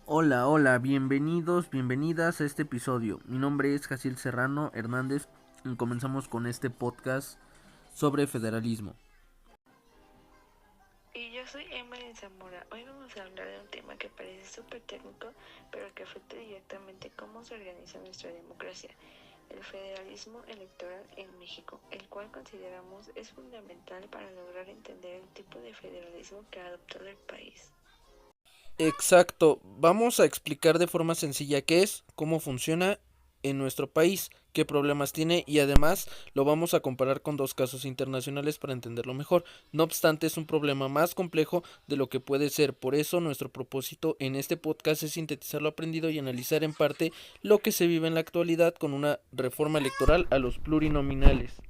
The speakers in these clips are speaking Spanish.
Hola, hola, bienvenidos, bienvenidas a este episodio. Mi nombre es Jaciel Serrano Hernández y comenzamos con este podcast sobre federalismo. Y yo soy Emily Zamora. Hoy vamos a hablar de un tema que parece súper técnico, pero que afecta directamente cómo se organiza nuestra democracia, el federalismo electoral en México, el cual consideramos es fundamental para lograr entender el tipo de federalismo que ha adoptado el país. Exacto, vamos a explicar de forma sencilla qué es, cómo funciona en nuestro país, qué problemas tiene y además lo vamos a comparar con dos casos internacionales para entenderlo mejor. No obstante, es un problema más complejo de lo que puede ser, por eso nuestro propósito en este podcast es sintetizar lo aprendido y analizar en parte lo que se vive en la actualidad con una reforma electoral a los plurinominales.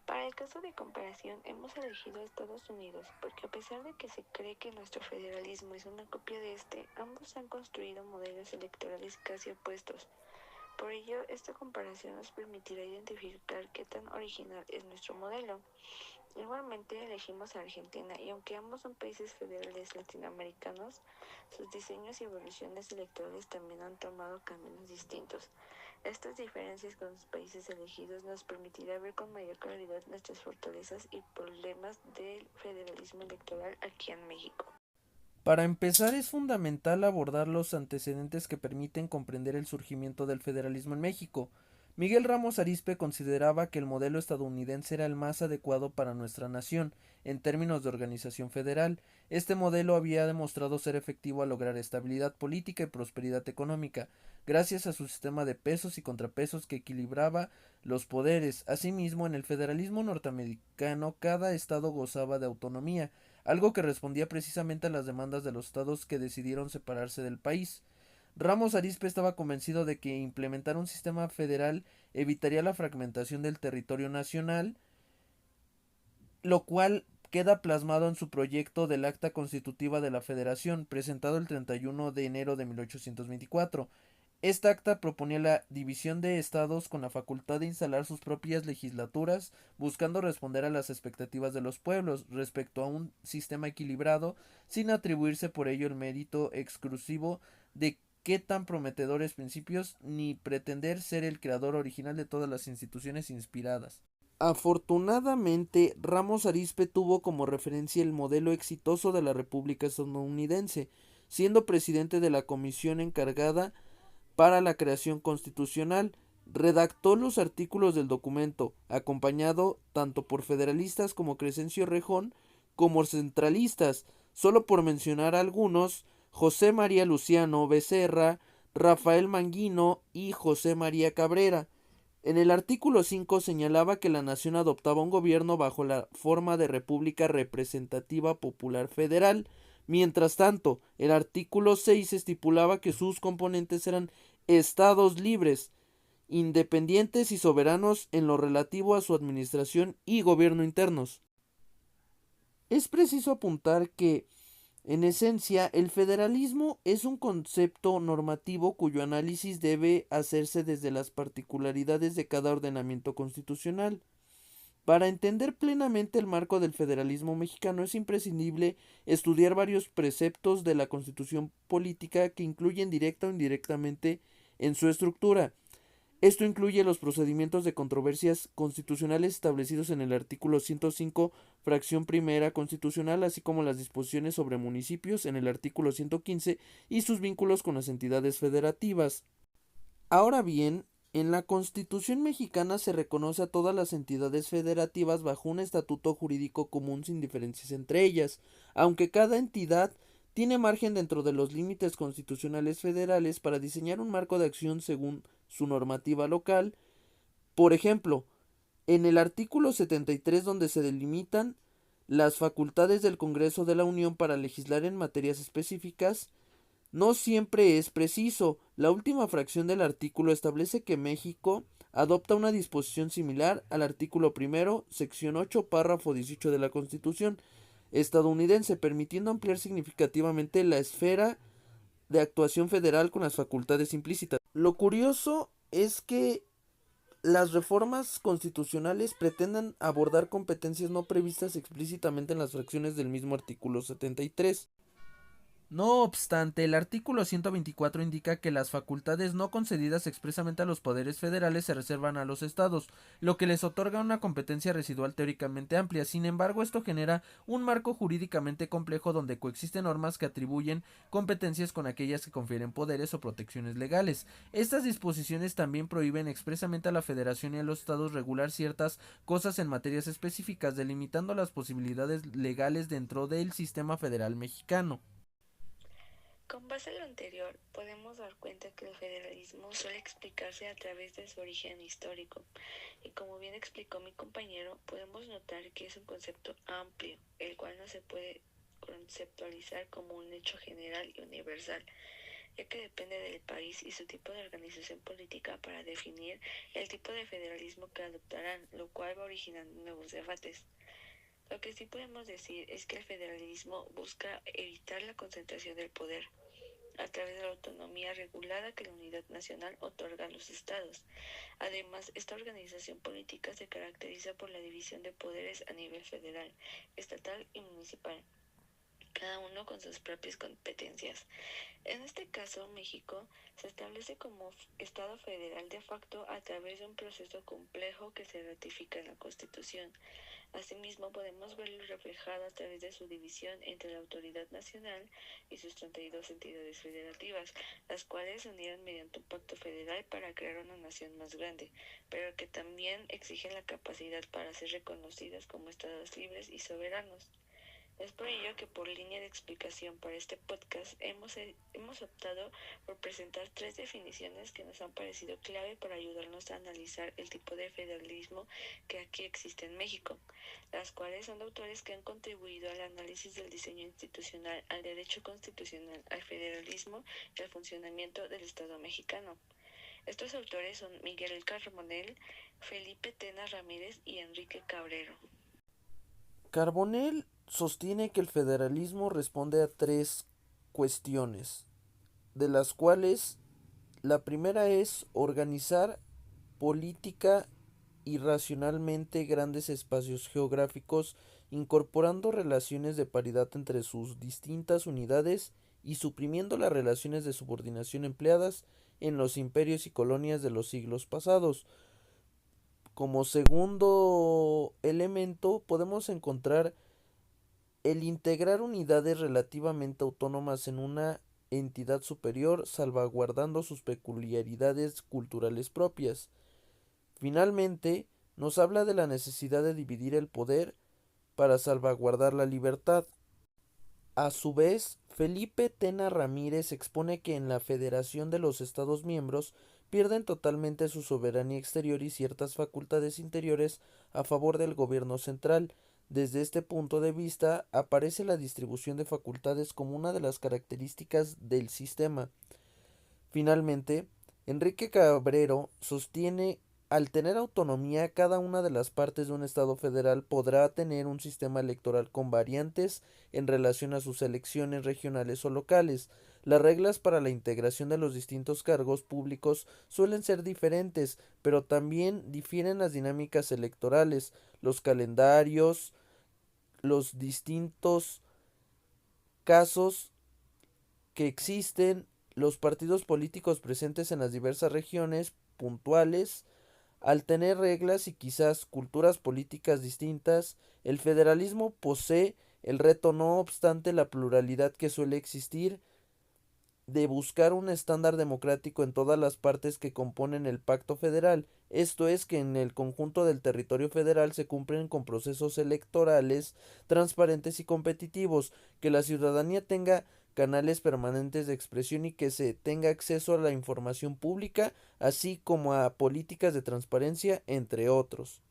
Para el caso de comparación, hemos elegido a Estados Unidos porque a pesar de que se cree que nuestro federalismo es una copia de este, ambos han construido modelos electorales casi opuestos. Por ello, esta comparación nos permitirá identificar qué tan original es nuestro modelo. Igualmente elegimos a Argentina y aunque ambos son países federales latinoamericanos, sus diseños y evoluciones electorales también han tomado caminos distintos. Estas diferencias con los países elegidos nos permitirá ver con mayor claridad nuestras fortalezas y problemas del federalismo electoral aquí en México. Para empezar, es fundamental abordar los antecedentes que permiten comprender el surgimiento del federalismo en México. Miguel Ramos Arizpe consideraba que el modelo estadounidense era el más adecuado para nuestra nación, en términos de organización federal. Este modelo había demostrado ser efectivo al lograr estabilidad política y prosperidad económica, gracias a su sistema de pesos y contrapesos que equilibraba los poderes. Asimismo, en el federalismo norteamericano, cada estado gozaba de autonomía, algo que respondía precisamente a las demandas de los estados que decidieron separarse del país. Ramos Arizpe estaba convencido de que implementar un sistema federal evitaría la fragmentación del territorio nacional, lo cual queda plasmado en su proyecto del Acta Constitutiva de la Federación, presentado el 31 de enero de 1824. Esta acta proponía la división de estados con la facultad de instalar sus propias legislaturas, buscando responder a las expectativas de los pueblos respecto a un sistema equilibrado, sin atribuirse por ello el mérito exclusivo de qué tan prometedores principios, ni pretender ser el creador original de todas las instituciones inspiradas. Afortunadamente, Ramos Arizpe tuvo como referencia el modelo exitoso de la República estadounidense, siendo presidente de la comisión encargada para la creación constitucional. Redactó los artículos del documento, acompañado tanto por federalistas como Crescencio Rejón, como centralistas, solo por mencionar algunos: José María Luciano Becerra, Rafael Manguino y José María Cabrera. En el artículo 5 señalaba que la nación adoptaba un gobierno bajo la forma de República Representativa Popular Federal. Mientras tanto, el artículo 6 estipulaba que sus componentes eran estados libres, independientes y soberanos en lo relativo a su administración y gobierno internos. Es preciso apuntar que, en esencia, el federalismo es un concepto normativo cuyo análisis debe hacerse desde las particularidades de cada ordenamiento constitucional. Para entender plenamente el marco del federalismo mexicano es imprescindible estudiar varios preceptos de la Constitución política que incluyen directa o indirectamente en su estructura. Esto incluye los procedimientos de controversias constitucionales establecidos en el artículo 105, fracción primera constitucional, así como las disposiciones sobre municipios en el artículo 115 y sus vínculos con las entidades federativas. Ahora bien, en la Constitución mexicana se reconoce a todas las entidades federativas bajo un estatuto jurídico común sin diferencias entre ellas, aunque cada entidad tiene margen dentro de los límites constitucionales federales para diseñar un marco de acción según su normativa local. Por ejemplo, en el artículo 73, donde se delimitan las facultades del Congreso de la Unión para legislar en materias específicas, no siempre es preciso. La última fracción del artículo establece que México adopta una disposición similar al artículo primero, sección 8, párrafo 18 de la Constitución estadounidense, permitiendo ampliar significativamente la esfera de actuación federal con las facultades implícitas. Lo curioso es que las reformas constitucionales pretendan abordar competencias no previstas explícitamente en las fracciones del mismo artículo 73. No obstante, el artículo 124 indica que las facultades no concedidas expresamente a los poderes federales se reservan a los estados, lo que les otorga una competencia residual teóricamente amplia. Sin embargo, esto genera un marco jurídicamente complejo donde coexisten normas que atribuyen competencias con aquellas que confieren poderes o protecciones legales. Estas disposiciones también prohíben expresamente a la federación y a los estados regular ciertas cosas en materias específicas, delimitando las posibilidades legales dentro del sistema federal mexicano. Con base en lo anterior, podemos dar cuenta que el federalismo suele explicarse a través de su origen histórico, y como bien explicó mi compañero, podemos notar que es un concepto amplio, el cual no se puede conceptualizar como un hecho general y universal, ya que depende del país y su tipo de organización política para definir el tipo de federalismo que adoptarán, lo cual va originando nuevos debates. Lo que sí podemos decir es que el federalismo busca evitar la concentración del poder a través de la autonomía regulada que la unidad nacional otorga a los estados. Además, esta organización política se caracteriza por la división de poderes a nivel federal, estatal y municipal, cada uno con sus propias competencias. En este caso, México se establece como Estado federal de facto a través de un proceso complejo que se ratifica en la Constitución. Asimismo, podemos verlo reflejado a través de su división entre la autoridad nacional y sus 32 entidades federativas, las cuales se unieron mediante un pacto federal para crear una nación más grande, pero que también exigen la capacidad para ser reconocidas como estados libres y soberanos. Es por ello que por línea de explicación para este podcast hemos optado por presentar tres definiciones que nos han parecido clave para ayudarnos a analizar el tipo de federalismo que aquí existe en México, las cuales son de autores que han contribuido al análisis del diseño institucional, al derecho constitucional, al federalismo y al funcionamiento del Estado mexicano. Estos autores son Miguel Carbonell, Felipe Tena Ramírez y Enrique Cabrero. Carbonell sostiene que el federalismo responde a tres cuestiones, de las cuales la primera es organizar política y racionalmente grandes espacios geográficos, incorporando relaciones de paridad entre sus distintas unidades y suprimiendo las relaciones de subordinación empleadas en los imperios y colonias de los siglos pasados. Como segundo elemento podemos encontrar el integrar unidades relativamente autónomas en una entidad superior, salvaguardando sus peculiaridades culturales propias. Finalmente, nos habla de la necesidad de dividir el poder para salvaguardar la libertad. A su vez, Felipe Tena Ramírez expone que en la federación de los Estados miembros pierden totalmente su soberanía exterior y ciertas facultades interiores a favor del gobierno central. Desde este punto de vista, aparece la distribución de facultades como una de las características del sistema. Finalmente, Enrique Cabrero sostiene al tener autonomía, cada una de las partes de un Estado federal podrá tener un sistema electoral con variantes en relación a sus elecciones regionales o locales. Las reglas para la integración de los distintos cargos públicos suelen ser diferentes, pero también difieren las dinámicas electorales, los calendarios, los distintos casos que existen, los partidos políticos presentes en las diversas regiones puntuales. Al tener reglas y quizás culturas políticas distintas, el federalismo posee el reto, no obstante la pluralidad que suele existir, de buscar un estándar democrático en todas las partes que componen el pacto federal. Esto es que en el conjunto del territorio federal se cumplen con procesos electorales transparentes y competitivos, que la ciudadanía tenga canales permanentes de expresión y que se tenga acceso a la información pública, así como a políticas de transparencia, entre otros.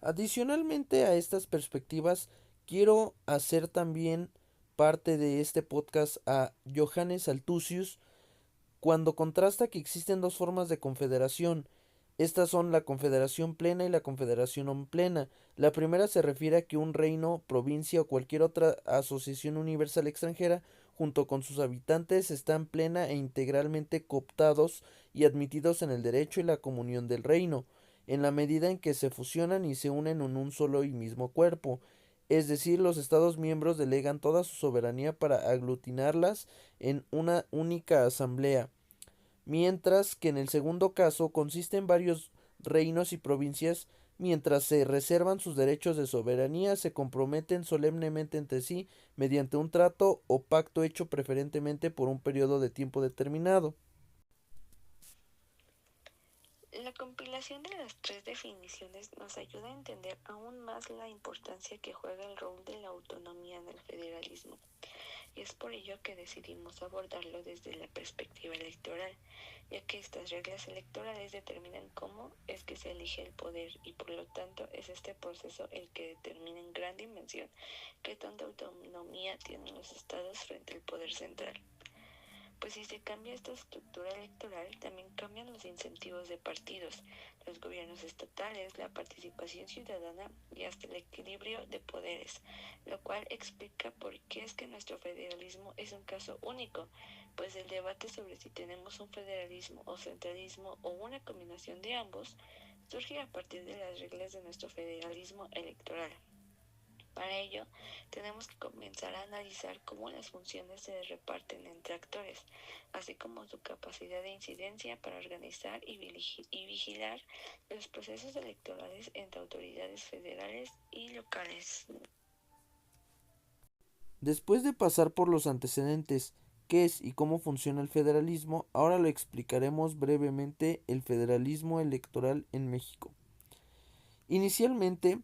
Adicionalmente a estas perspectivas, quiero hacer también parte de este podcast a Johannes Althusius cuando contrasta que existen dos formas de confederación. Estas son la confederación plena y la confederación no plena. La primera se refiere a que un reino, provincia o cualquier otra asociación universal extranjera, junto con sus habitantes, están plena e integralmente cooptados y admitidos en el derecho y la comunión del reino, en la medida en que se fusionan y se unen en un solo y mismo cuerpo. es decir, los Estados miembros delegan toda su soberanía para aglutinarlas en una única asamblea, mientras que en el segundo caso consiste en varios reinos y provincias, mientras se reservan sus derechos de soberanía, se comprometen solemnemente entre sí mediante un trato o pacto hecho preferentemente por un periodo de tiempo determinado. La compilación de las tres definiciones nos ayuda a entender aún más la importancia que juega el rol de la autonomía en el federalismo, y es por ello que decidimos abordarlo desde la perspectiva electoral, ya que estas reglas electorales determinan cómo es que se elige el poder y por lo tanto es este proceso el que determina en gran dimensión qué tanta autonomía tienen los estados frente al poder central. Pues si se cambia esta estructura electoral, también cambian los incentivos de partidos, los gobiernos estatales, la participación ciudadana y hasta el equilibrio de poderes, lo cual explica por qué es que nuestro federalismo es un caso único, pues el debate sobre si tenemos un federalismo o centralismo o una combinación de ambos surge a partir de las reglas de nuestro federalismo electoral. Para ello, tenemos que comenzar a analizar cómo las funciones se reparten entre actores, así como su capacidad de incidencia para organizar y vigilar los procesos electorales entre autoridades federales y locales. Después de pasar por los antecedentes, qué es y cómo funciona el federalismo, ahora lo explicaremos brevemente el federalismo electoral en México. Inicialmente,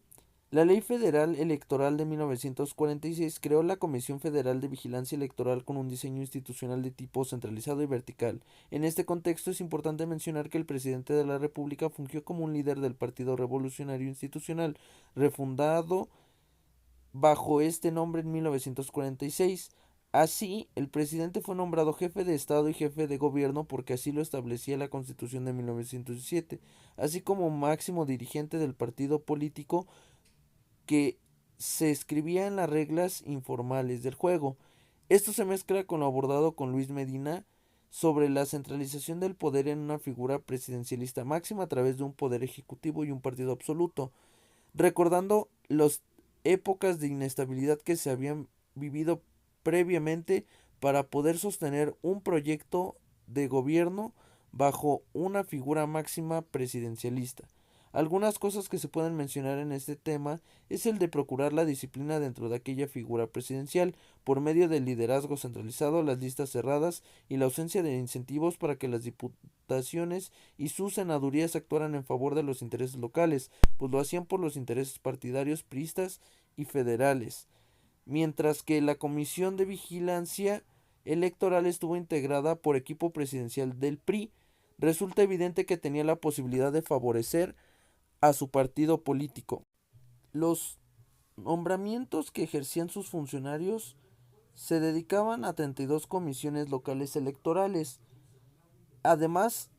la Ley Federal Electoral de 1946 creó la Comisión Federal de Vigilancia Electoral con un diseño institucional de tipo centralizado y vertical. En este contexto es importante mencionar que el presidente de la República fungió como un líder del Partido Revolucionario Institucional, refundado bajo este nombre en 1946. Así, el presidente fue nombrado jefe de Estado y jefe de gobierno porque así lo establecía la Constitución de 1917, así como máximo dirigente del partido político que se escribía en las reglas informales del juego. Esto se mezcla con lo abordado con Luis Medina sobre la centralización del poder en una figura presidencialista máxima a través de un poder ejecutivo y un partido absoluto, recordando las épocas de inestabilidad que se habían vivido previamente para poder sostener un proyecto de gobierno bajo una figura máxima presidencialista. Algunas cosas que se pueden mencionar en este tema es el de procurar la disciplina dentro de aquella figura presidencial por medio del liderazgo centralizado, las listas cerradas y la ausencia de incentivos para que las diputaciones y sus senadurías actuaran en favor de los intereses locales, pues lo hacían por los intereses partidarios priistas y federales, mientras que la Comisión de Vigilancia Electoral estuvo integrada por equipo presidencial del PRI. Resulta evidente que tenía la posibilidad de favorecer a su partido político. Los nombramientos que ejercían sus funcionarios se dedicaban a 32 comisiones locales electorales. Además,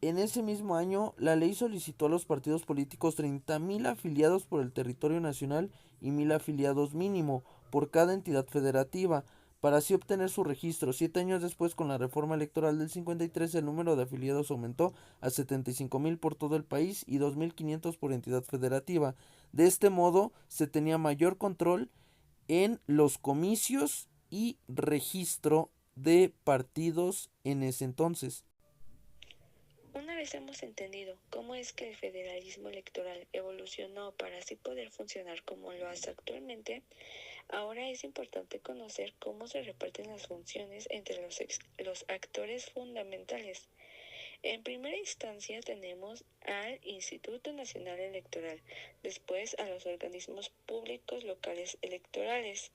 en ese mismo año, la ley solicitó a los partidos políticos 30.000 afiliados por el territorio nacional y 1.000 afiliados mínimo por cada entidad federativa, para así obtener su registro. 7 años después, con la reforma electoral del 53, el número de afiliados aumentó a 75.000 por todo el país y 2.500 por entidad federativa. De este modo, se tenía mayor control en los comicios y registro de partidos en ese entonces. Una vez hemos entendido cómo es que el federalismo electoral evolucionó para así poder funcionar como lo hace actualmente, ahora es importante conocer cómo se reparten las funciones entre los actores fundamentales. En primera instancia tenemos al Instituto Nacional Electoral, después a los organismos públicos locales electorales,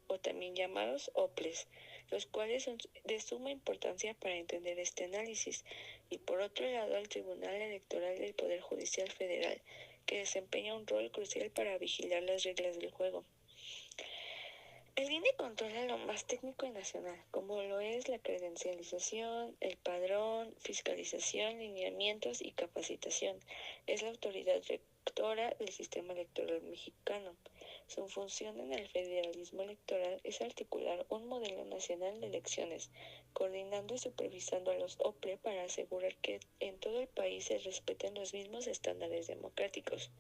o también llamados OPLES, los cuales son de suma importancia para entender este análisis, y por otro lado al Tribunal Electoral del Poder Judicial Federal, que desempeña un rol crucial para vigilar las reglas del juego. El INE controla lo más técnico y nacional, como lo es la credencialización, el padrón, fiscalización, lineamientos y capacitación. Es la autoridad rectora del sistema electoral mexicano. Su función en el federalismo electoral es articular un modelo nacional de elecciones, coordinando y supervisando a los OPLE para asegurar que en todo el país se respeten los mismos estándares democráticos.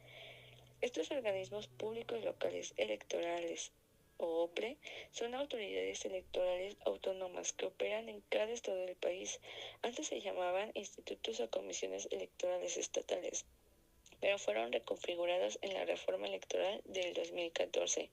Estos organismos públicos locales electorales o OPLE son autoridades electorales autónomas que operan en cada estado del país. Antes se llamaban institutos o comisiones electorales estatales, pero fueron reconfigurados en la reforma electoral del 2014.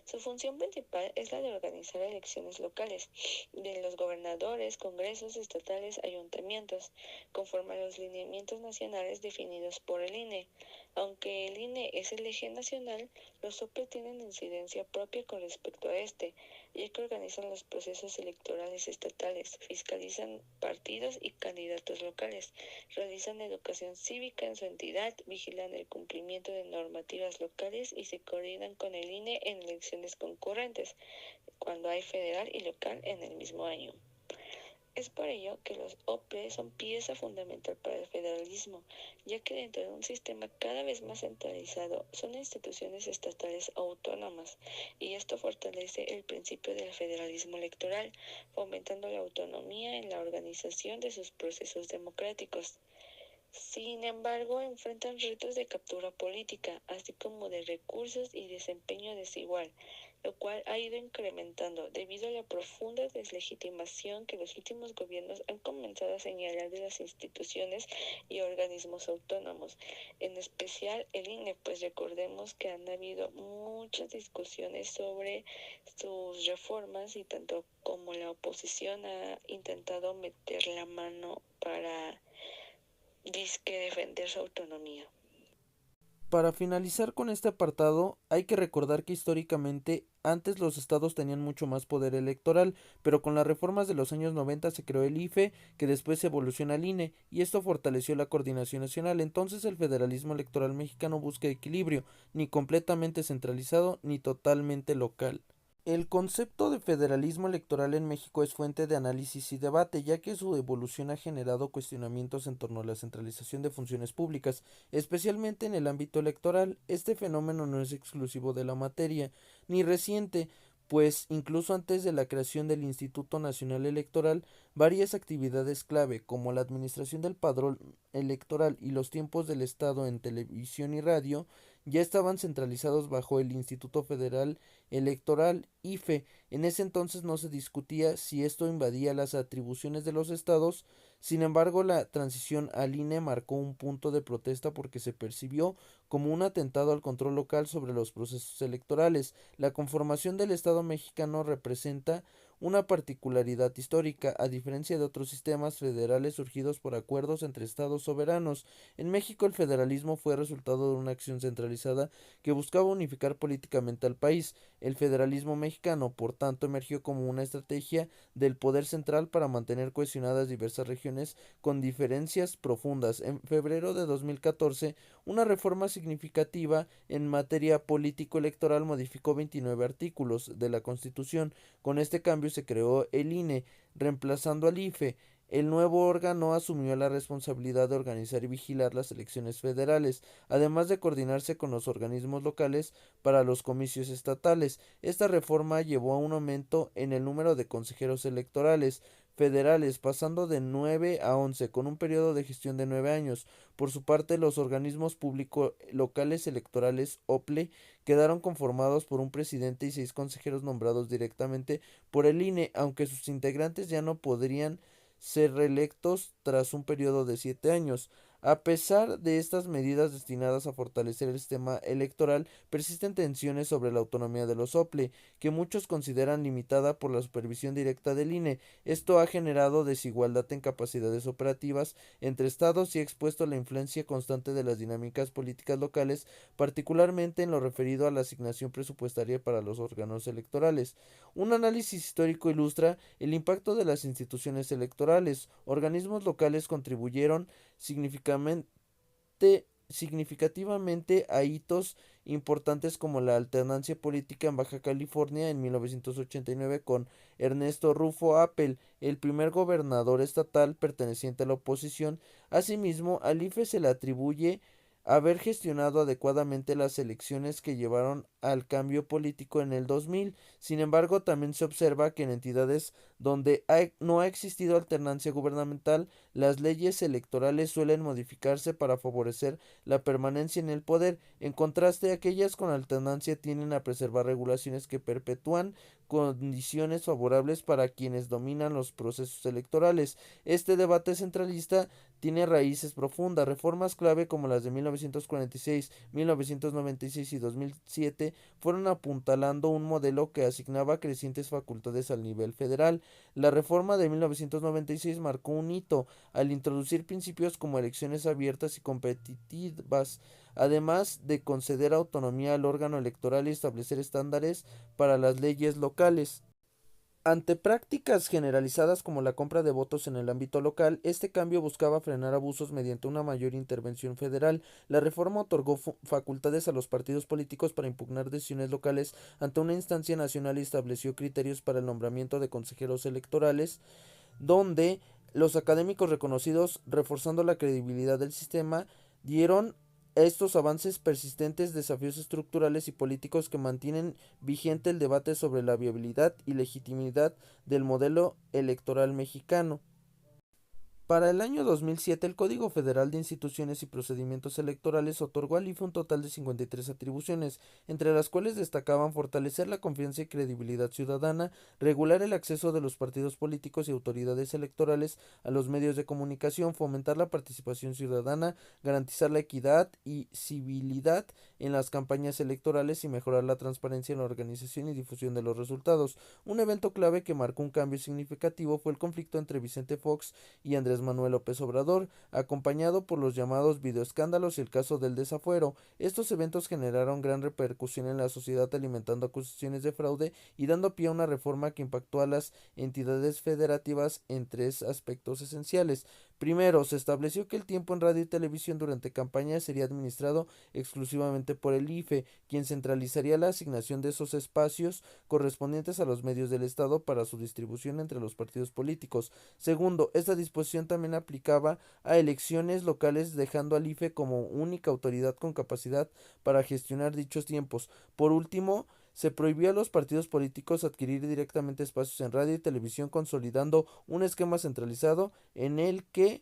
Su función principal es la de organizar elecciones locales de los gobernadores, congresos estatales, ayuntamientos, conforme a los lineamientos nacionales definidos por el INE. Aunque el INE es el eje nacional, los OPLE tienen incidencia propia con respecto a este, ya que organizan los procesos electorales estatales, fiscalizan partidos y candidatos locales, realizan educación cívica en su entidad, vigilan el cumplimiento de normativas locales y se coordinan con el INE en elecciones concurrentes, cuando hay federal y local en el mismo año. Es por ello que los OPLE son pieza fundamental para el federalismo, ya que dentro de un sistema cada vez más centralizado son instituciones estatales autónomas, y esto fortalece el principio del federalismo electoral, fomentando la autonomía en la organización de sus procesos democráticos. Sin embargo, enfrentan retos de captura política, así como de recursos y desempeño desigual, lo cual ha ido incrementando debido a la profunda deslegitimación que los últimos gobiernos han comenzado a señalar de las instituciones y organismos autónomos, en especial el INE, pues recordemos que han habido muchas discusiones sobre sus reformas y tanto como la oposición ha intentado meter la mano para disque defender su autonomía. Para finalizar con este apartado, hay que recordar que históricamente antes los estados tenían mucho más poder electoral, pero con las reformas de los años 90 se creó el IFE, que después evoluciona al INE, y esto fortaleció la coordinación nacional. Entonces el federalismo electoral mexicano busca equilibrio, ni completamente centralizado, ni totalmente local. El concepto de federalismo electoral en México es fuente de análisis y debate, ya que su evolución ha generado cuestionamientos en torno a la centralización de funciones públicas, especialmente en el ámbito electoral. Este fenómeno no es exclusivo de la materia, ni reciente, pues incluso antes de la creación del Instituto Nacional Electoral, varias actividades clave, como la administración del padrón electoral y los tiempos del Estado en televisión y radio, ya estaban centralizados bajo el Instituto Federal Electoral IFE. En ese entonces no se discutía si esto invadía las atribuciones de los estados. Sin embargo, la transición al INE marcó un punto de protesta porque se percibió como un atentado al control local sobre los procesos electorales. La conformación del Estado mexicano representa una particularidad histórica, a diferencia de otros sistemas federales surgidos por acuerdos entre estados soberanos. En México el federalismo fue resultado de una acción centralizada que buscaba unificar políticamente al país. El federalismo mexicano, por tanto, emergió como una estrategia del poder central para mantener cohesionadas diversas regiones con diferencias profundas. En febrero de 2014, una reforma significativa en materia político-electoral modificó 29 artículos de la Constitución. Con este cambio se creó el INE, reemplazando al IFE. El nuevo órgano asumió la responsabilidad de organizar y vigilar las elecciones federales, además de coordinarse con los organismos locales para los comicios estatales. Esta reforma llevó a un aumento en el número de consejeros electorales federales, pasando de 9 a 11, con un periodo de gestión de 9 años. Por su parte, los organismos públicos locales electorales OPLE quedaron conformados por un presidente y 6 consejeros nombrados directamente por el INE, aunque sus integrantes ya no podrían ser reelectos tras un periodo de 7 años. A pesar de estas medidas destinadas a fortalecer el sistema electoral, persisten tensiones sobre la autonomía de los OPLE, que muchos consideran limitada por la supervisión directa del INE. Esto ha generado desigualdad en capacidades operativas entre estados y ha expuesto a la influencia constante de las dinámicas políticas locales, particularmente en lo referido a la asignación presupuestaria para los órganos electorales. Un análisis histórico ilustra el impacto de las instituciones electorales. Organismos locales contribuyeron significativamente a hitos importantes como la alternancia política en Baja California en 1989 con Ernesto Rufo Appel, el primer gobernador estatal perteneciente a la oposición. Asimismo, al IFE se le atribuye haber gestionado adecuadamente las elecciones que llevaron al cambio político en el 2000. Sin embargo, también se observa que en entidades donde no ha existido alternancia gubernamental, las leyes electorales suelen modificarse para favorecer la permanencia en el poder. En contraste, aquellas con alternancia tienden a preservar regulaciones que perpetúan condiciones favorables para quienes dominan los procesos electorales. Este debate centralista tiene raíces profundas. Reformas clave como las de 1946, 1996 y 2007 fueron apuntalando un modelo que asignaba crecientes facultades al nivel federal. La reforma de 1996 marcó un hito al introducir principios como elecciones abiertas y competitivas, además de conceder autonomía al órgano electoral y establecer estándares para las leyes locales. Ante prácticas generalizadas como la compra de votos en el ámbito local, este cambio buscaba frenar abusos mediante una mayor intervención federal. La reforma otorgó facultades a los partidos políticos para impugnar decisiones locales ante una instancia nacional y estableció criterios para el nombramiento de consejeros electorales, donde los académicos reconocidos, reforzando la credibilidad del sistema, dieron estos avances persistentes desafíos estructurales y políticos que mantienen vigente el debate sobre la viabilidad y legitimidad del modelo electoral mexicano. Para el año 2007, el Código Federal de Instituciones y Procedimientos Electorales otorgó al IFE un total de 53 atribuciones, entre las cuales destacaban fortalecer la confianza y credibilidad ciudadana, regular el acceso de los partidos políticos y autoridades electorales a los medios de comunicación, fomentar la participación ciudadana, garantizar la equidad y civilidad en las campañas electorales y mejorar la transparencia en la organización y difusión de los resultados. Un evento clave que marcó un cambio significativo fue el conflicto entre Vicente Fox y Andrés Manuel López Obrador, acompañado por los llamados videoescándalos y el caso del desafuero. Estos eventos generaron gran repercusión en la sociedad, alimentando acusaciones de fraude y dando pie a una reforma que impactó a las entidades federativas en tres aspectos esenciales. Primero, se estableció que el tiempo en radio y televisión durante campañas sería administrado exclusivamente por el IFE, quien centralizaría la asignación de esos espacios correspondientes a los medios del Estado para su distribución entre los partidos políticos. Segundo, esta disposición también aplicaba a elecciones locales, dejando al IFE como única autoridad con capacidad para gestionar dichos tiempos. Por último, se prohibió a los partidos políticos adquirir directamente espacios en radio y televisión, consolidando un esquema centralizado en el que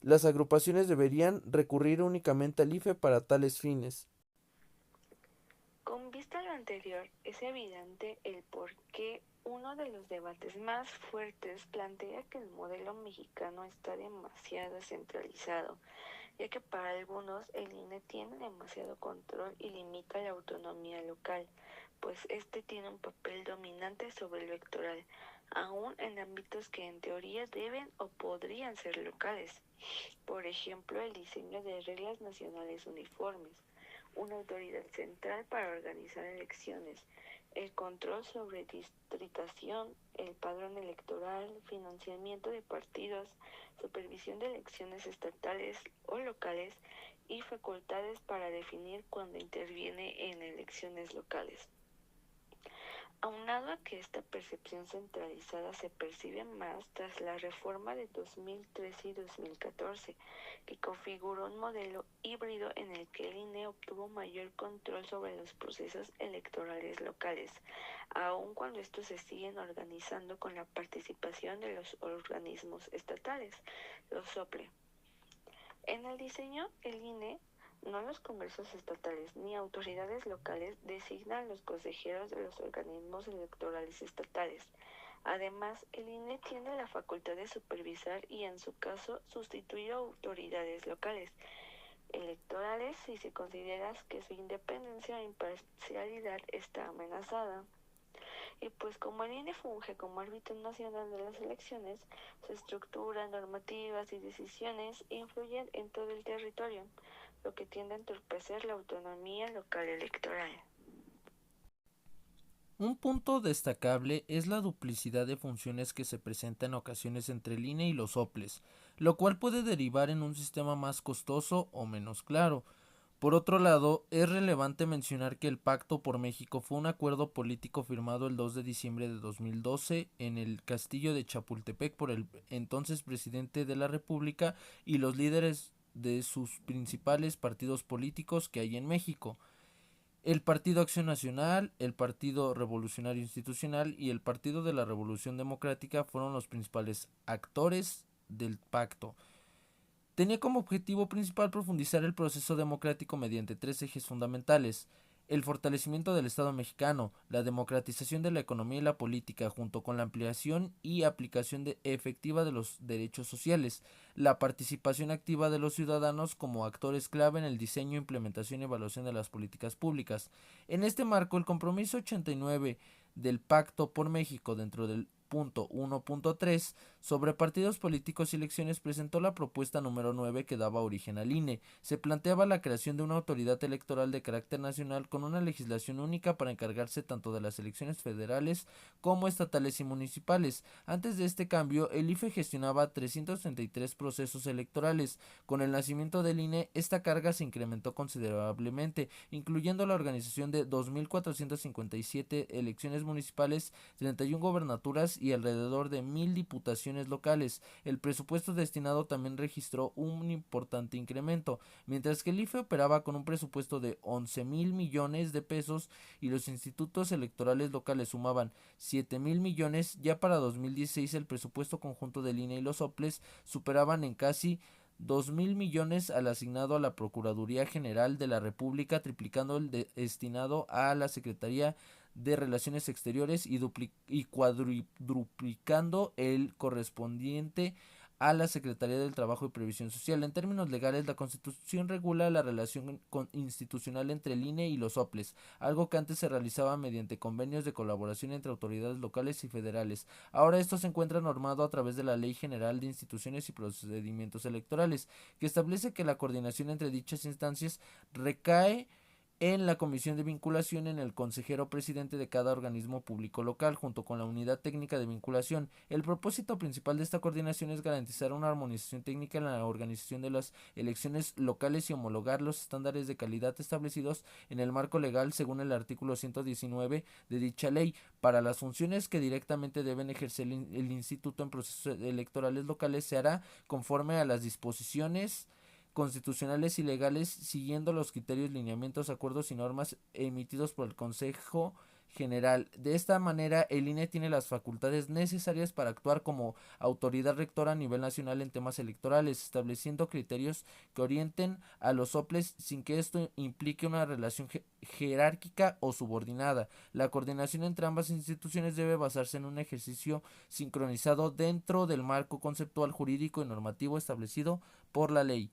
las agrupaciones deberían recurrir únicamente al IFE para tales fines. Con vista a lo anterior, es evidente el por qué uno de los debates más fuertes plantea que el modelo mexicano está demasiado centralizado, ya que para algunos el INE tiene demasiado control y limita la autonomía local, pues este tiene un papel dominante sobre lo electoral, aún en ámbitos que en teoría deben o podrían ser locales. Por ejemplo, el diseño de reglas nacionales uniformes, una autoridad central para organizar elecciones, el control sobre distritación, el padrón electoral, financiamiento de partidos, supervisión de elecciones estatales o locales y facultades para definir cuándo interviene en elecciones locales. Aunado a que esta percepción centralizada se percibe más tras la reforma de 2013 y 2014, que configuró un modelo híbrido en el que el INE obtuvo mayor control sobre los procesos electorales locales, aun cuando estos se siguen organizando con la participación de los organismos estatales, los OPLE. En el diseño, el INE, no los congresos estatales ni autoridades locales, designan los consejeros de los organismos electorales estatales. Además, el INE tiene la facultad de supervisar y, en su caso, sustituir autoridades locales electorales si se considera que su independencia e imparcialidad está amenazada. Y pues como el INE funge como árbitro nacional de las elecciones, su estructura, normativas y decisiones influyen en todo el territorio, lo que tiende a entorpecer la autonomía local electoral. Un punto destacable es la duplicidad de funciones que se presenta en ocasiones entre el INE y los OPLES, lo cual puede derivar en un sistema más costoso o menos claro. Por otro lado, es relevante mencionar que el Pacto por México fue un acuerdo político firmado el 2 de diciembre de 2012 en el Castillo de Chapultepec por el entonces presidente de la República y los líderes de sus principales partidos políticos que hay en México. El Partido Acción Nacional, el Partido Revolucionario Institucional y el Partido de la Revolución Democrática fueron los principales actores del pacto. Tenía como objetivo principal profundizar el proceso democrático mediante tres ejes fundamentales: el fortalecimiento del Estado mexicano, la democratización de la economía y la política, junto con la ampliación y aplicación efectiva de los derechos sociales, la participación activa de los ciudadanos como actores clave en el diseño, implementación y evaluación de las políticas públicas. En este marco, el compromiso 89 del Pacto por México, dentro del punto 1.3 sobre partidos políticos y elecciones, presentó la propuesta número 9 que daba origen al INE. Se planteaba la creación de una autoridad electoral de carácter nacional con una legislación única para encargarse tanto de las elecciones federales como estatales y municipales. Antes de este cambio, el IFE gestionaba 333 procesos electorales. Con el nacimiento del INE, esta carga se incrementó considerablemente, incluyendo la organización de 2.457 elecciones municipales, 31 gobernaturas y alrededor de 1.000 diputaciones locales. El presupuesto destinado también registró un importante incremento, mientras que el IFE operaba con un presupuesto de 11.000 millones de pesos y los institutos electorales locales sumaban 7.000 millones. Ya para 2016 el presupuesto conjunto del INE y los OPLES superaban en casi 2.000 millones al asignado a la Procuraduría General de la República, triplicando el destinado a la Secretaría de Relaciones Exteriores y cuadruplicando el correspondiente a la Secretaría del Trabajo y Previsión Social. En términos legales, la Constitución regula la relación institucional entre el INE y los OPLES, algo que antes se realizaba mediante convenios de colaboración entre autoridades locales y federales. Ahora esto se encuentra normado a través de la Ley General de Instituciones y Procedimientos Electorales, que establece que la coordinación entre dichas instancias recae en la comisión de vinculación en el consejero presidente de cada organismo público local, junto con la unidad técnica de vinculación. El propósito principal de esta coordinación es garantizar una armonización técnica en la organización de las elecciones locales y homologar los estándares de calidad establecidos en el marco legal según el artículo 119 de dicha ley. Para las funciones que directamente deben ejercer el instituto en procesos electorales locales, se hará conforme a las disposiciones constitucionales y legales, siguiendo los criterios, lineamientos, acuerdos y normas emitidos por el Consejo General. De esta manera, el INE tiene las facultades necesarias para actuar como autoridad rectora a nivel nacional en temas electorales, estableciendo criterios que orienten a los OPLES sin que esto implique una relación jerárquica o subordinada. La coordinación entre ambas instituciones debe basarse en un ejercicio sincronizado dentro del marco conceptual, jurídico y normativo establecido por la ley.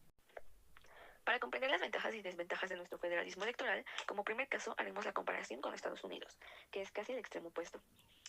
Para comprender las ventajas y desventajas de nuestro federalismo electoral, como primer caso haremos la comparación con Estados Unidos, que es casi el extremo opuesto.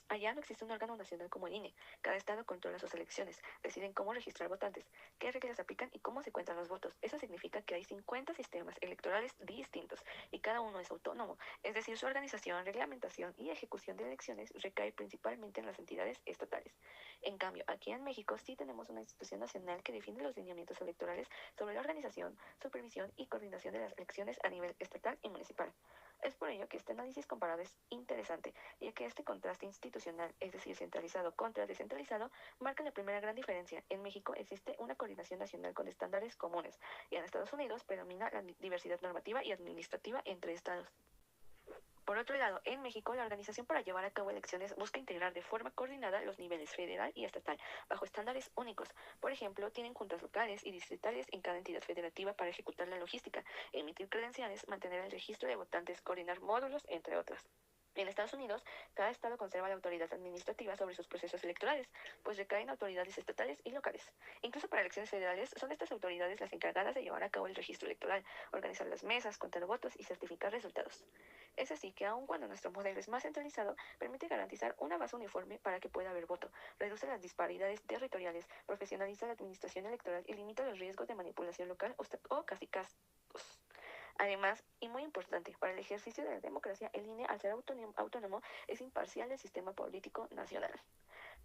Allá no existe un órgano nacional como el INE. Cada estado controla sus elecciones, deciden cómo registrar votantes, qué reglas aplican y cómo se cuentan los votos. Eso significa que hay 50 sistemas electorales distintos y cada uno es autónomo, es decir, su organización, reglamentación y ejecución de elecciones recae principalmente en las entidades estatales. En cambio, aquí en México sí tenemos una institución nacional que define los lineamientos electorales sobre la organización, supervisión y coordinación de las elecciones a nivel estatal y municipal. Es por ello que este análisis comparado es interesante, ya que este contraste institucional, es decir, centralizado contra descentralizado, marca la primera gran diferencia. En México existe una coordinación nacional con estándares comunes, y en Estados Unidos predomina la diversidad normativa y administrativa entre estados. Por otro lado, en México, la organización para llevar a cabo elecciones busca integrar de forma coordinada los niveles federal y estatal, bajo estándares únicos. Por ejemplo, tienen juntas locales y distritales en cada entidad federativa para ejecutar la logística, emitir credenciales, mantener el registro de votantes, coordinar módulos, entre otras. En Estados Unidos, cada estado conserva la autoridad administrativa sobre sus procesos electorales, pues recaen autoridades estatales y locales. Incluso para elecciones federales, son estas autoridades las encargadas de llevar a cabo el registro electoral, organizar las mesas, contar votos y certificar resultados. Es así que aun cuando nuestro modelo es más centralizado, permite garantizar una base uniforme para que pueda haber voto, reduce las disparidades territoriales, profesionaliza la administración electoral y limita los riesgos de manipulación local o cacicazgos. Además, y muy importante, para el ejercicio de la democracia, el INE, al ser autónomo, es imparcial del sistema político nacional.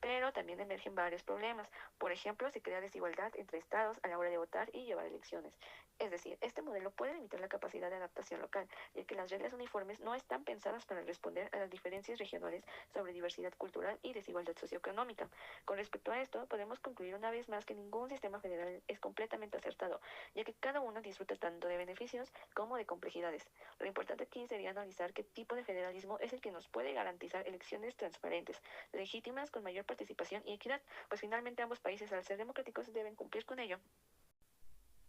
pero también emergen varios problemas. Por ejemplo, se crea desigualdad entre estados a la hora de votar y llevar elecciones. Es decir, este modelo puede limitar la capacidad de adaptación local, ya que las reglas uniformes no están pensadas para responder a las diferencias regionales sobre diversidad cultural y desigualdad socioeconómica. Con respecto a esto, podemos concluir una vez más que ningún sistema federal es completamente acertado, ya que cada uno disfruta tanto de beneficios como de complejidades. Lo importante aquí sería analizar qué tipo de federalismo es el que nos puede garantizar elecciones transparentes, legítimas, con mayor participación y equidad, pues finalmente ambos países, al ser democráticos, deben cumplir con ello.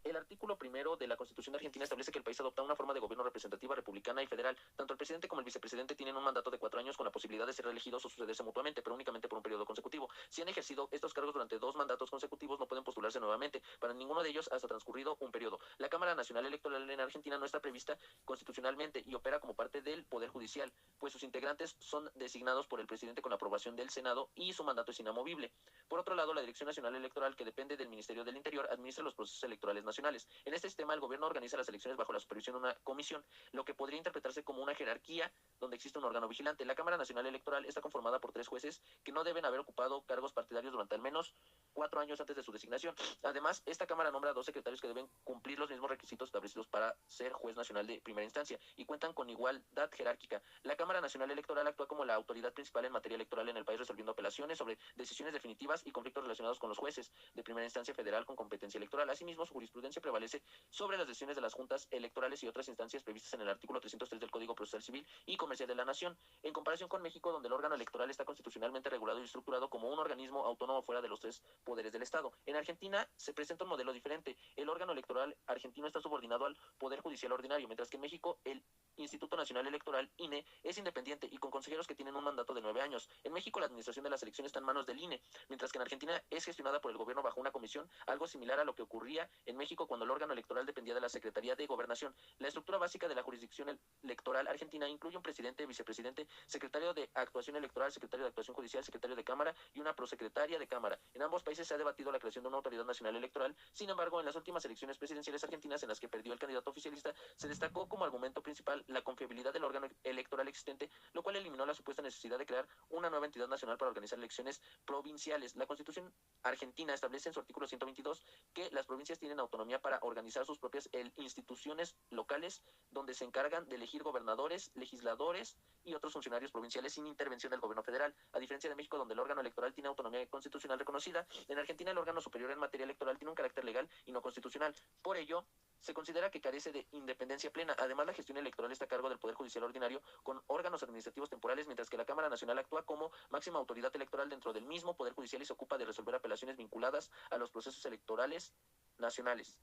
El artículo primero de la Constitución argentina establece que el país adopta una forma de gobierno representativa, republicana y federal. Tanto el presidente como el vicepresidente tienen un mandato de 4 años con la posibilidad de ser reelegidos o sucederse mutuamente, pero únicamente por un periodo consecutivo. Si han ejercido estos cargos durante 2 mandatos consecutivos, no pueden postularse nuevamente. Para ninguno de ellos hasta transcurrido un periodo. La Cámara Nacional Electoral en Argentina no está prevista constitucionalmente y opera como parte del Poder Judicial, pues sus integrantes son designados por el presidente con aprobación del Senado y su mandato es inamovible. Por otro lado, la Dirección Nacional Electoral, que depende del Ministerio del Interior, administra los procesos electorales nacionales. En este sistema, el gobierno organiza las elecciones bajo la supervisión de una comisión, lo que podría interpretarse como una jerarquía donde existe un órgano vigilante. La Cámara Nacional Electoral está conformada por 3 jueces que no deben haber ocupado cargos partidarios durante al menos 4 años antes de su designación. Además, esta Cámara nombra a 2 secretarios que deben cumplir los mismos requisitos establecidos para ser juez nacional de primera instancia y cuentan con igualdad jerárquica. La Cámara Nacional Electoral actúa como la autoridad principal en materia electoral en el país, resolviendo apelaciones sobre decisiones definitivas y conflictos relacionados con los jueces de primera instancia federal con competencia electoral. Asimismo, su jurisprudencia prevalece sobre las decisiones de las juntas electorales y otras instancias previstas en el artículo 303 del Código Procesal Civil y Comercial de la Nación, en comparación con México, donde el órgano electoral está constitucionalmente regulado y estructurado como un organismo autónomo fuera de los 3 poderes del Estado. En Argentina se presenta un modelo diferente. El órgano electoral argentino está subordinado al Poder Judicial ordinario, mientras que en México el Instituto Nacional Electoral, INE, es independiente y con consejeros que tienen un mandato de 9 años. En México la administración de las elecciones está en manos del INE, mientras que en Argentina es gestionada por el gobierno bajo una comisión, algo similar a lo que ocurría en México cuando el órgano electoral dependía de la Secretaría de Gobernación. La estructura básica de la jurisdicción electoral argentina incluye un presidente, vicepresidente, secretario de actuación electoral, secretario de actuación judicial, secretario de Cámara y una prosecretaria de Cámara. En ambos países se ha debatido la creación de una autoridad nacional electoral. Sin embargo, en las últimas elecciones presidenciales argentinas, en las que perdió el candidato oficialista, se destacó como argumento principal la confiabilidad del órgano electoral existente, lo cual eliminó la supuesta necesidad de crear una nueva entidad nacional para organizar elecciones provinciales. La Constitución argentina establece en su artículo 122 que las provincias tienen autonomía para organizar sus propias instituciones locales, donde se encargan de elegir gobernadores, legisladores y otros funcionarios provinciales sin intervención del gobierno federal. A diferencia de México, donde el órgano electoral tiene autonomía constitucional reconocida, en Argentina el órgano superior en materia electoral tiene un carácter legal y no constitucional. Por ello, se considera que carece de independencia plena. Además, la gestión electoral está a cargo del Poder Judicial ordinario con órganos administrativos temporales, mientras que la Cámara Nacional actúa como máxima autoridad electoral dentro del mismo Poder Judicial y se ocupa de resolver apelaciones vinculadas a los procesos electorales nacionales.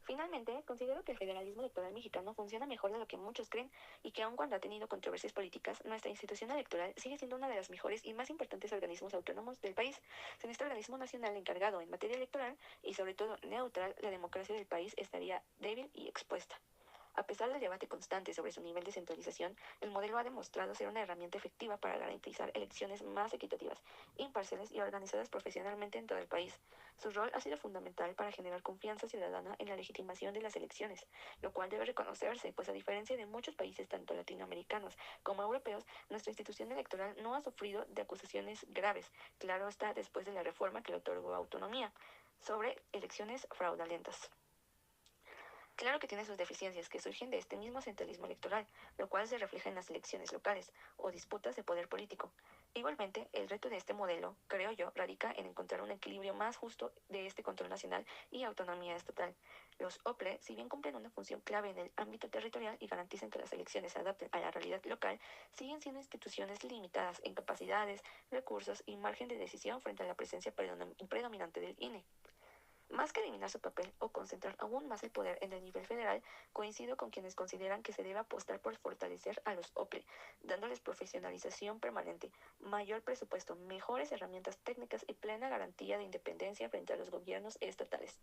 Finalmente, considero que el federalismo electoral mexicano funciona mejor de lo que muchos creen y que aun cuando ha tenido controversias políticas, nuestra institución electoral sigue siendo una de las mejores y más importantes organismos autónomos del país. Sin este organismo nacional encargado en materia electoral y sobre todo neutral, la democracia del país estaría débil y expuesta. A pesar del debate constante sobre su nivel de centralización, el modelo ha demostrado ser una herramienta efectiva para garantizar elecciones más equitativas, imparciales y organizadas profesionalmente en todo el país. Su rol ha sido fundamental para generar confianza ciudadana en la legitimación de las elecciones, lo cual debe reconocerse, pues a diferencia de muchos países tanto latinoamericanos como europeos, nuestra institución electoral no ha sufrido de acusaciones graves, claro está después de la reforma que le otorgó autonomía, sobre elecciones fraudulentas. Claro que tiene sus deficiencias que surgen de este mismo centralismo electoral, lo cual se refleja en las elecciones locales o disputas de poder político. Igualmente, el reto de este modelo, creo yo, radica en encontrar un equilibrio más justo de este control nacional y autonomía estatal. Los OPLE, si bien cumplen una función clave en el ámbito territorial y garantizan que las elecciones se adapten a la realidad local, siguen siendo instituciones limitadas en capacidades, recursos y margen de decisión frente a la presencia predominante del INE. Más que eliminar su papel o concentrar aún más el poder en el nivel federal, coincido con quienes consideran que se debe apostar por fortalecer a los OPLE, dándoles profesionalización permanente, mayor presupuesto, mejores herramientas técnicas y plena garantía de independencia frente a los gobiernos estatales.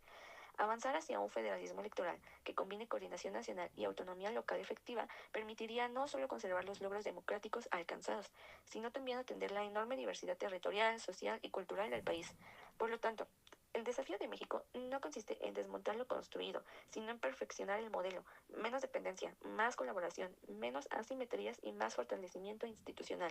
Avanzar hacia un federalismo electoral que combine coordinación nacional y autonomía local efectiva permitiría no solo conservar los logros democráticos alcanzados, sino también atender la enorme diversidad territorial, social y cultural del país. Por lo tanto, el desafío de México no consiste en desmontar lo construido, sino en perfeccionar el modelo, menos dependencia, más colaboración, menos asimetrías y más fortalecimiento institucional.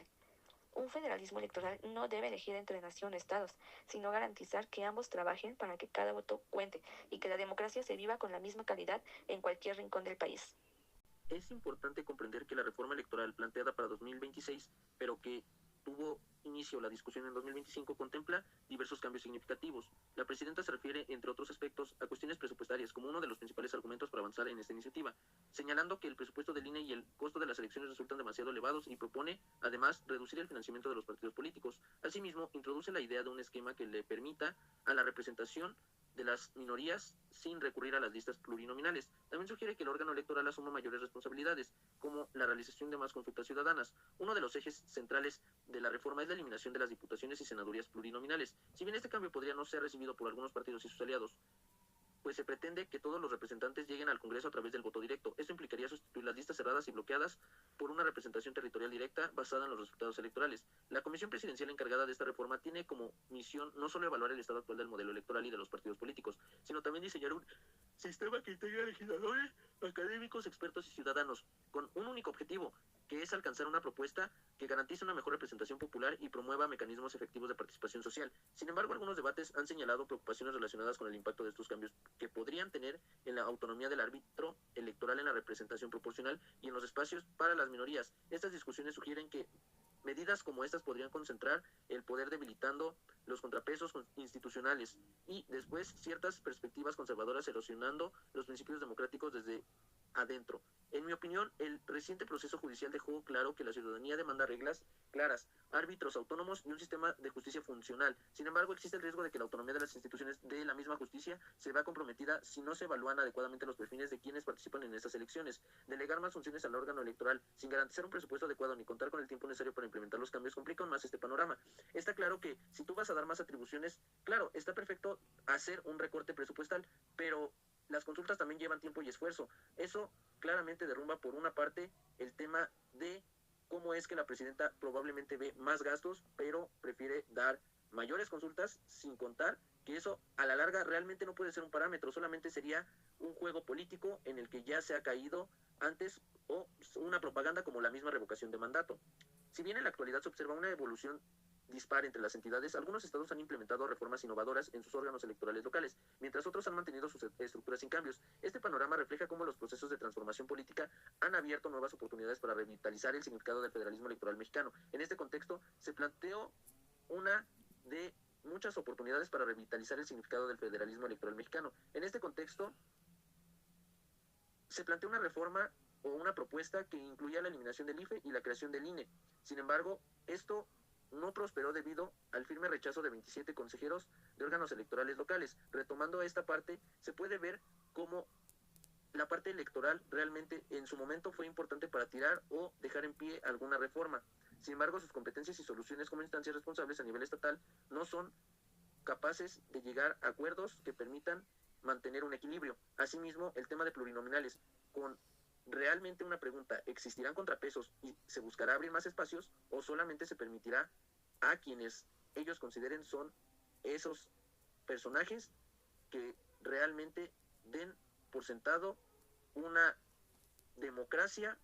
Un federalismo electoral no debe elegir entre nación-estados, sino garantizar que ambos trabajen para que cada voto cuente y que la democracia se viva con la misma calidad en cualquier rincón del país. Es importante comprender que la reforma electoral planteada para 2026, pero que tuvo inicio la discusión en 2025, contempla diversos cambios significativos. La presidenta se refiere, entre otros aspectos, a cuestiones presupuestarias como uno de los principales argumentos para avanzar en esta iniciativa, señalando que el presupuesto del INE y el costo de las elecciones resultan demasiado elevados y propone, además, reducir el financiamiento de los partidos políticos. Asimismo, introduce la idea de un esquema que le permita a la representación de las minorías sin recurrir a las listas plurinominales. También sugiere que el órgano electoral asuma mayores responsabilidades, como la realización de más consultas ciudadanas. Uno de los ejes centrales de la reforma es la eliminación de las diputaciones y senadurías plurinominales. Si bien este cambio podría no ser recibido por algunos partidos y sus aliados, pues se pretende que todos los representantes lleguen al Congreso a través del voto directo. Esto implicaría sustituir las listas cerradas y bloqueadas por una representación territorial directa basada en los resultados electorales. La Comisión Presidencial encargada de esta reforma tiene como misión no solo evaluar el estado actual del modelo electoral y de los partidos políticos, sino también diseñar un sistema que integre a legisladores, académicos, expertos y ciudadanos, con un único objetivo, que es alcanzar una propuesta que garantice una mejor representación popular y promueva mecanismos efectivos de participación social. Sin embargo, algunos debates han señalado preocupaciones relacionadas con el impacto de estos cambios que podrían tener en la autonomía del árbitro electoral, en la representación proporcional y en los espacios para las minorías. Estas discusiones sugieren que medidas como estas podrían concentrar el poder, debilitando los contrapesos institucionales y después ciertas perspectivas conservadoras, erosionando los principios democráticos desde adentro. En mi opinión, el reciente proceso judicial dejó claro que la ciudadanía demanda reglas claras, árbitros autónomos y un sistema de justicia funcional. Sin embargo, existe el riesgo de que la autonomía de las instituciones de la misma justicia se vea comprometida si no se evalúan adecuadamente los perfiles de quienes participan en estas elecciones. Delegar más funciones al órgano electoral sin garantizar un presupuesto adecuado ni contar con el tiempo necesario para implementar los cambios complica aún más este panorama. Está claro que si tú vas a dar más atribuciones, claro, está perfecto hacer un recorte presupuestal, pero las consultas también llevan tiempo y esfuerzo. Eso claramente derrumba por una parte el tema de cómo es que la presidenta probablemente ve más gastos, pero prefiere dar mayores consultas, sin contar que eso a la larga realmente no puede ser un parámetro, solamente sería un juego político en el que ya se ha caído antes, o una propaganda como la misma revocación de mandato. Si bien en la actualidad se observa una evolución dispar entre las entidades, algunos estados han implementado reformas innovadoras en sus órganos electorales locales, mientras otros han mantenido sus estructuras sin cambios. Este panorama refleja cómo los procesos de transformación política han abierto nuevas oportunidades para revitalizar el significado del federalismo electoral mexicano. En este contexto, se planteó una de muchas oportunidades para revitalizar el significado del federalismo electoral mexicano. En este contexto, se planteó una reforma o una propuesta que incluía la eliminación del IFE y la creación del INE. Sin embargo, esto no prosperó debido al firme rechazo de 27 consejeros de órganos electorales locales. Retomando esta parte, se puede ver cómo la parte electoral realmente en su momento fue importante para tirar o dejar en pie alguna reforma. Sin embargo, sus competencias y soluciones como instancias responsables a nivel estatal no son capaces de llegar a acuerdos que permitan mantener un equilibrio. Asimismo, el tema de plurinominales, con realmente una pregunta: ¿existirán contrapesos y se buscará abrir más espacios o solamente se permitirá a quienes ellos consideren son esos personajes que realmente den por sentado una democracia,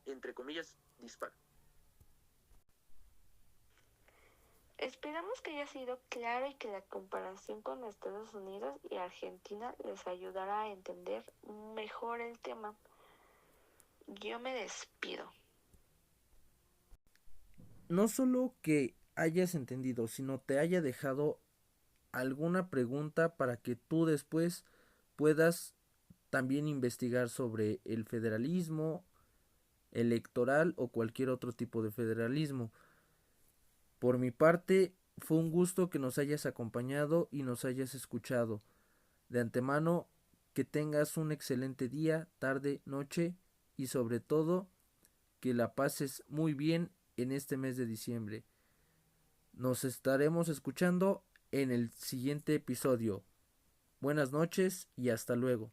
entre comillas, dispar? Esperamos que haya sido claro y que la comparación con Estados Unidos y Argentina les ayudará a entender mejor el tema. Yo me despido. No solo que hayas entendido, sino te haya dejado alguna pregunta para que tú después puedas también investigar sobre el federalismo electoral o cualquier otro tipo de federalismo. Por mi parte, fue un gusto que nos hayas acompañado y nos hayas escuchado. De antemano, que tengas un excelente día, tarde, noche y sobre todo que la pases muy bien en este mes de diciembre. Nos estaremos escuchando en el siguiente episodio. Buenas noches y hasta luego.